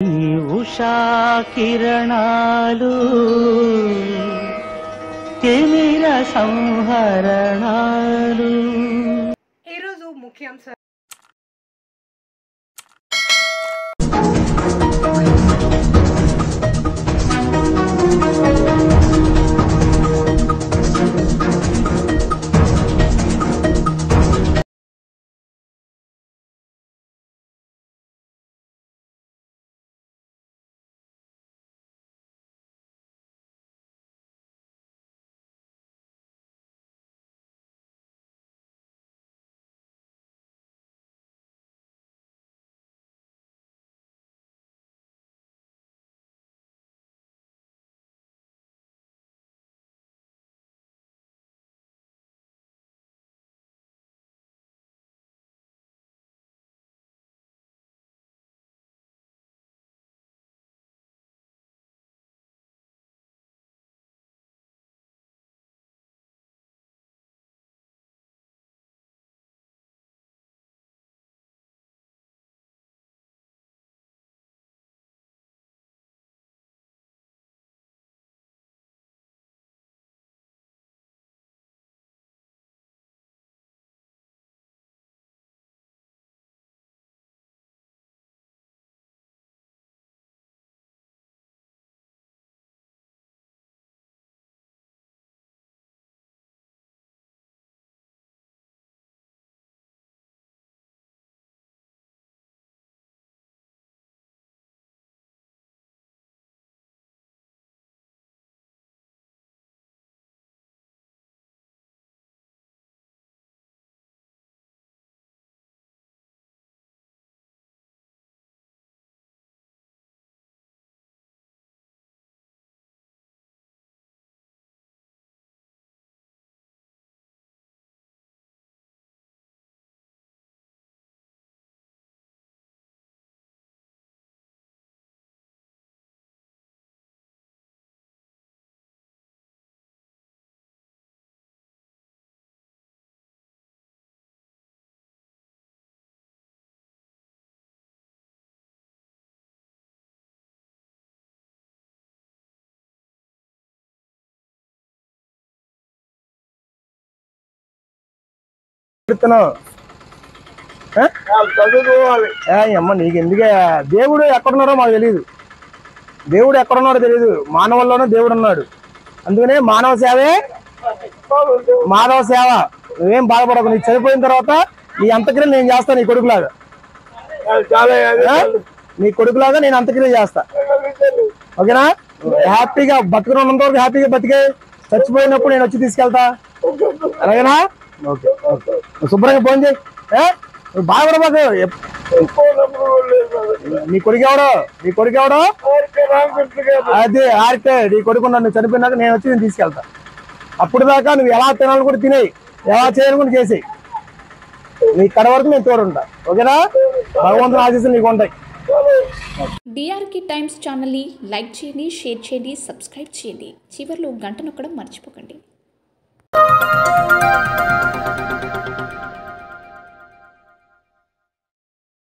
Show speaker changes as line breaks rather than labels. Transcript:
ఈ ఉషా కిరణాలు తిమిర సంహరణాలు.
ఈరోజు ముఖ్యాంశాలు.
అమ్మ నీకు ఎందుకే దేవుడు ఎక్కడున్నారో మాకు తెలియదు. దేవుడు ఎక్కడున్నారో తెలియదు. మానవుల్లోనే దేవుడు ఉన్నాడు. అందుకనే మానవ సేవే మాధవ సేవ. నువ్వేం బాధపడకు. నీకు చనిపోయిన తర్వాత నీ అంతక్రియ నేను చేస్తా. నీ కొడుకులాగా నేను అంతక్రియ చేస్తా. ఓకేనా? హ్యాపీగా బతుకున్నంత వరకు హ్యాపీగా బతికే. చచ్చిపోయినప్పుడు నేను వచ్చి తీసుకెళ్తా. అలాగేనా? Okay okay. శుభ్రంగా ఫోన్ చేయి. నువ్వు బాధపడబాకు. నీ కొడుకు ఎవడో అదే ఆర్కే. నీ కొడుకు నన్ను చనిపోయినాక నేను వచ్చి నేను తీసుకెళ్తా. అప్పుడు దాకా నువ్వు ఎలా తినాలి కూడా తినేయి, ఎలా చేయాలి కూడా చేసేయి. నీ కడ వరకు నేను తోడుంటా. ఓకేనా? భగవంతుని ఆశీస్సులు నీకు ఉంటాయి.
డిఆర్కే టైమ్స్ ఛానల్ని లైక్ చేయండి, షేర్ చేయండి, సబ్స్క్రైబ్ చేయండి. చివర్లో గంట నొక్కడం మర్చిపోకండి.